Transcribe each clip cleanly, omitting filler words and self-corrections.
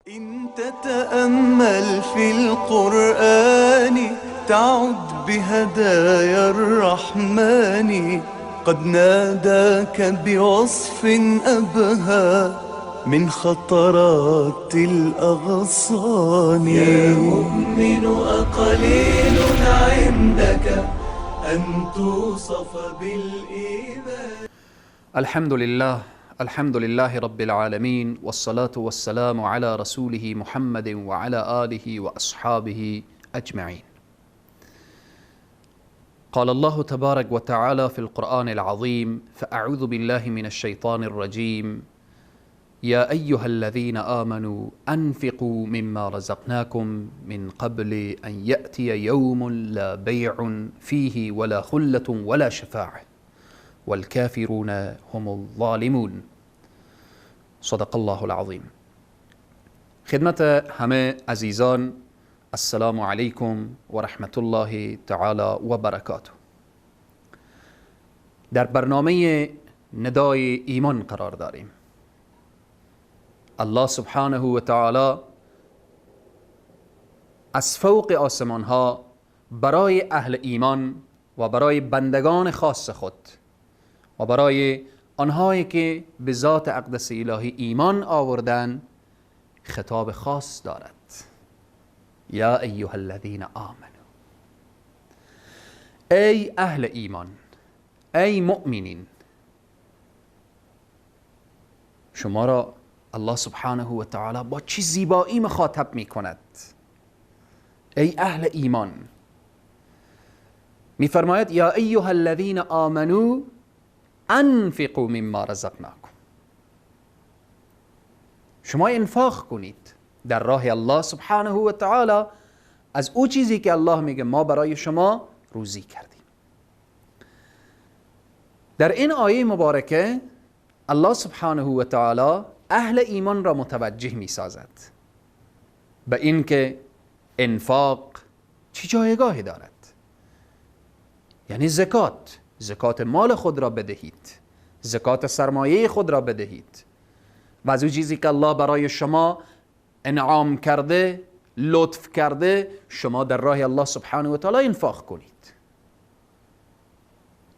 إن تتأمل في القرآن تعد بهدايا الرحمن قد ناداك بوصف أبهى من خطرات الأغصان. يا مؤمن أقليل عندك أن توصف بالإيمان. الحمد لله رب العالمين، والصلاة والسلام على رسوله محمد وعلى آله وأصحابه أجمعين. قال الله تبارك وتعالى في القرآن العظيم: فأعوذ بالله من الشيطان الرجيم. يا أيها الذين آمنوا أنفقوا مما رزقناكم من قبل أن يأتي يوم لا بيع فيه ولا خلة ولا شفاعة والكافرون هم الظالمون. صدق الله العظیم. خدمت همه عزیزان، السلام علیکم و رحمت الله تعالی و برکاته. در برنامه ندای ایمان قرار داریم. الله سبحانه و تعالی از فوق آسمان ها برای اهل ایمان و برای بندگان خاص خود و برای آنهایی که به ذات اقدس الهی ایمان آوردن خطاب خاص دارد. یا ایها الذین آمنوا، ای اهل ایمان، ای مؤمنین، شما را الله سبحانه و تعالی با چه زیبایی مخاطب می کند. ای اهل ایمان، می فرماید یا ایها الذین آمنوا انفقوا مما رزقناکم. شما انفاق کنید در راه الله سبحانه و تعالی از او چیزی که الله میگه ما برای شما روزی کردیم. در این آیه مبارکه الله سبحانه و تعالی اهل ایمان را متوجه می سازد به این که انفاق چه جایگاهی دارد. یعنی زکات مال خود را بدهید، زکات سرمایه خود را بدهید و از او چیزی که الله برای شما انعام کرده، لطف کرده، شما در راه الله سبحانه و تعالی انفاق کنید.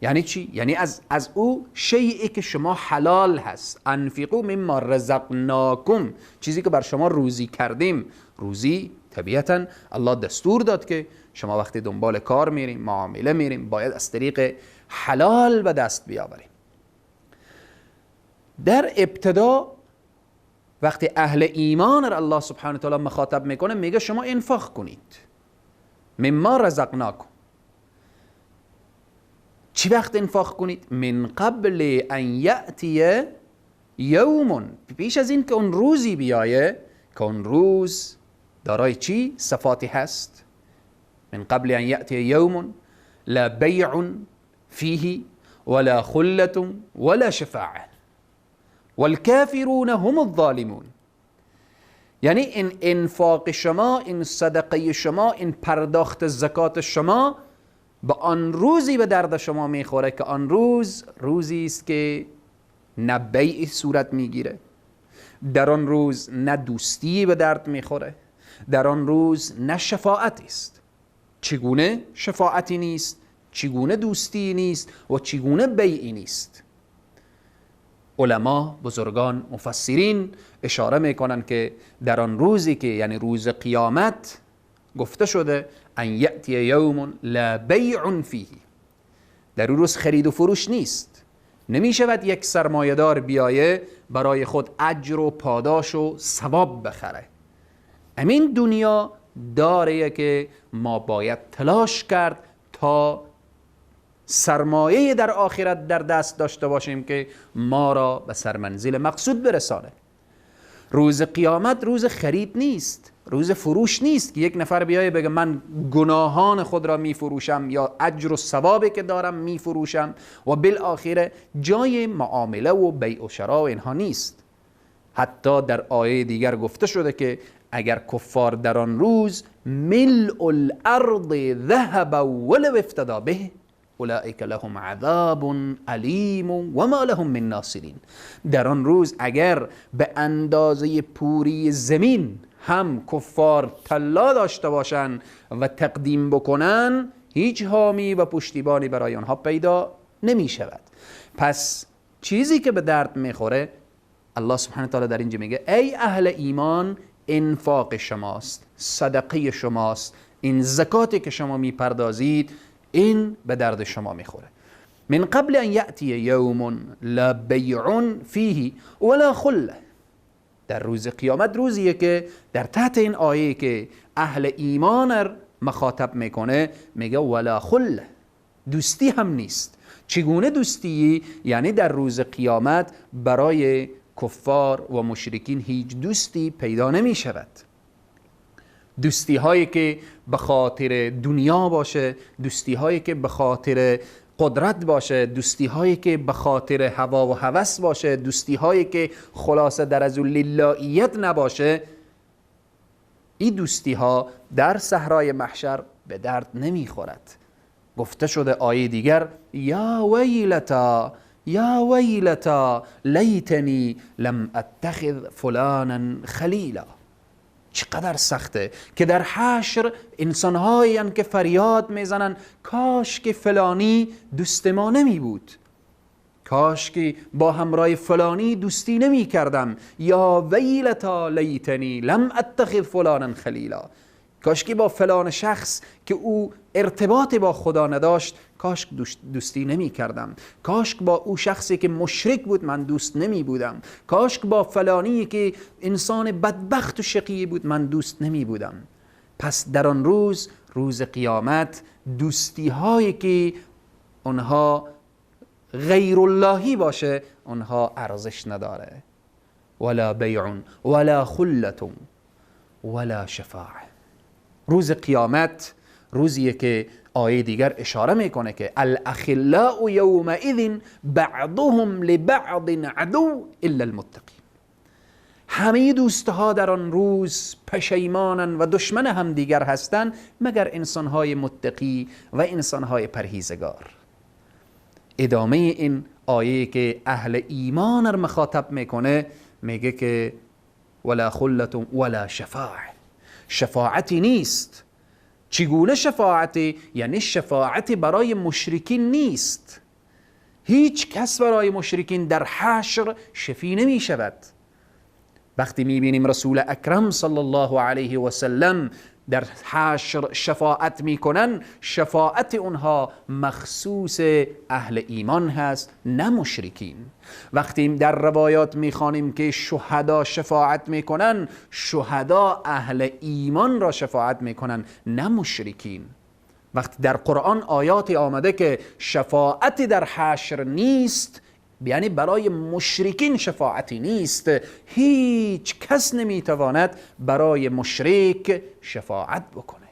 یعنی چی؟ یعنی از او شیئی که شما حلال هست. انفقوا مما رزقناکم، چیزی که بر شما روزی کردیم. روزی طبیعتا الله دستور داد که شما وقتی دنبال کار میریم، معامله میریم، باید از طریق حلال به دست بیاوریم. در ابتدا وقتی اهل ایمان را الله سبحانه و تعالی مخاطب میکنه میگه شما انفاق کنید مما رزقناکم. چی وقت انفاق کنید؟ من قبل ان یأتی یوم، پیش از این که اون روزی بیایه که اون روز دارای چی؟ صفاتی هست. من قبل ان یأتی یوم لا بیع فیه ولا خلة ولا شفاعة والکافرون هم الظالمون. یعنی این انفاق شما، این صدقه شما، این پرداخت زکات شما به آن روزی به درد شما میخوره که آن روز روزی است که نه بیع صورت میگیره، در آن روز نه دوستی به درد میخوره، در آن روز نه شفاعتی است. چگونه شفاعتی نیست، چگونه دوستی نیست و چگونه بیعی نیست؟ علما، بزرگان، مفسرین اشاره میکنن که در آن روزی که یعنی روز قیامت گفته شده ان یأتی یوم لا بیع فیه، در اون روز خرید و فروش نیست. نمیشود یک سرمایه‌دار بیایه برای خود اجر و پاداش و ثواب بخره. همین دنیا داره که ما باید تلاش کرد تا سرمایه در آخرت در دست داشته باشیم که ما را به سرمنزل مقصود برسانه. روز قیامت روز خرید نیست، روز فروش نیست که یک نفر بیایه بگه من گناهان خود را می فروشم یا اجر و ثوابی که دارم می فروشم و بالاخره جای معامله و بیع و شراء و اینها نیست. حتی در آیه دیگر گفته شده که اگر کفار در آن روز ملء الارض ذهبا ولو افتدی به، اولئک لهم عذاب علیم و ما لهم من ناصرین. در آن روز اگر به اندازه پوری زمین هم کفار طلا داشته باشند و تقدیم بکنن، هیچ حامی و پشتیبانی برای آنها پیدا نمی شود. پس چیزی که به درد میخوره، الله سبحانه و تعالی در اینجا میگه ای اهل ایمان، انفاق شماست، صدقه شماست، این زکاتی که شما میپردازید این به درد شما میخوره. من قبل ان یأتی یوم لا بیع فیه ولا خله. در روز قیامت روزیه که در تحت این آیه که اهل ایمان مخاطب میکنه میگه ولا خله، دوستی هم نیست. چگونه دوستی؟ یعنی در روز قیامت برای کفار و مشرکین هیچ دوستی پیدا نمی شود. دوستی هایی که به خاطر دنیا باشه، دوستی هایی که به خاطر قدرت باشه، دوستی هایی که به خاطر هوا و هوس باشه، دوستی هایی که خلاصه در از للهیت نباشه، این دوستی ها در صحرای محشر به درد نمی خورد. گفته شده آیه دیگر یا ویلتا یا ویلتا لیتنی لم اتخذ فلانا خلیلا. چقدر سخته که در حشر انسانهایی که فریاد میزنن کاش که فلانی دوست ما نمی بود، کاش که با همراه فلانی دوستی نمی کردم، یا ویلتا لیتنی لم اتخذ فلانا خلیلا. کاش که با فلان شخص که او ارتباط با خدا نداشت کاش دوستی نمی کردم، کاش با او شخصی که مشرک بود من دوست نمی بودم، کاش با فلانی که انسان بدبخت و شقی بود من دوست نمی بودم. پس در آن روز، روز قیامت، دوستی هایی که اونها غیر اللهی باشه اونها ارزش نداره. ولا بیع ولا خلت ولا شفاعه. روز قیامت روزیه که آیه دیگر اشاره میکنه که الاخلاء یومئذ بعضهم لبعض عدو الا المتقین. همه دوستها در آن روز پشیمانن و دشمن هم دیگر هستند مگر انسانهای متقی و انسانهای پرهیزگار. ادامه این آیه که اهل ایمان را مخاطب میکنه میگه که ولا خلت ولا شفاعه. شفاعتی نیست. چگونه شفاعتی؟ یعنی شفاعتی برای مشرکین نیست. هیچ کس برای مشرکین در حشر شفیع نمی شود. وقتی می بینیم رسول اکرم صلی الله علیه و سلم در حشر شفاعت می کنن، شفاعت اونها مخصوص اهل ایمان هست نه مشرکین. وقتی در روایات می خوانیم که شهدا شفاعت می کنن، شهدا اهل ایمان را شفاعت می کنن نه مشرکین. وقتی در قرآن آیاتی آمده که شفاعتی در حشر نیست، یعنی برای مشرکین شفاعتی نیست. هیچ کس نمیتواند برای مشرک شفاعت بکنه.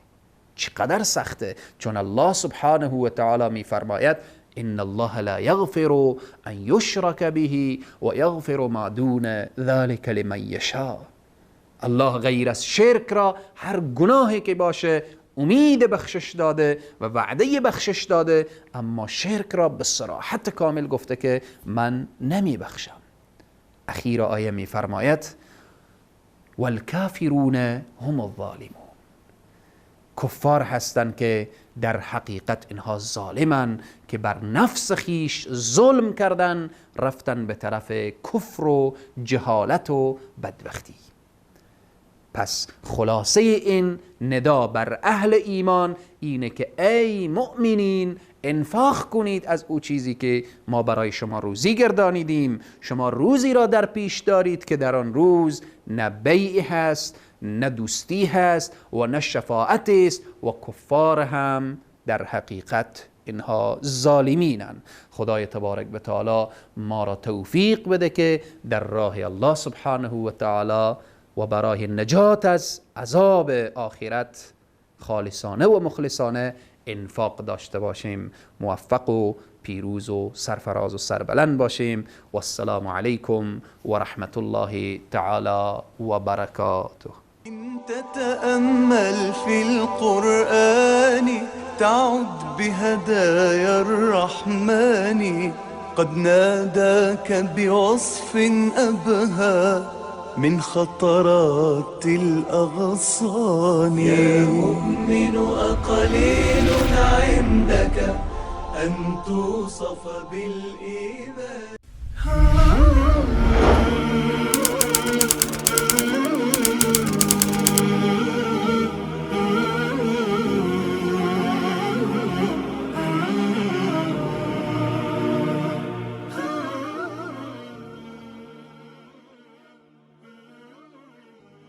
چقدر سخته، چون الله سبحانه و تعالی میفرماید ان الله لا یغفر ان یشرک به و یغفر ما دون ذلك لمن یشاء. الله غیر از شرک را هر گناهی که باشه امید بخشش داده و وعده بخشش داده، اما شرک را به صراحت کامل گفته که من نمی بخشم. اخیر آیه می فرماید والکافرون هم الظالمون. کفار هستند که در حقیقت اینها ظالمن که بر نفس خیش ظلم کردن، رفتن به طرف کفر و جهالت و بدبختی. پس خلاصه این ندا بر اهل ایمان اینه که ای مؤمنین انفاق کنید از او چیزی که ما برای شما روزی گردانیدیم. شما روزی را در پیش دارید که در آن روز نه بیع هست، نه دوستی هست و نه شفاعت است و کفار هم در حقیقت اینها ظالمینن. خدای تبارک و تعالی ما را توفیق بده که در راه الله سبحانه و تعالی و برای نجات از عذاب آخرت خالصانه و مخلصانه انفاق داشته باشیم. موفق و پیروز و سرفراز و سربلند باشیم. و السلام علیکم و رحمت الله تعالی و برکاته. تتأمل في القرآن تعد بهدايا الرحمن قد ناداك بوصف أبهى من خطرات الأغصان. يا مؤمن أقليل عندك أن توصف بالإيمان.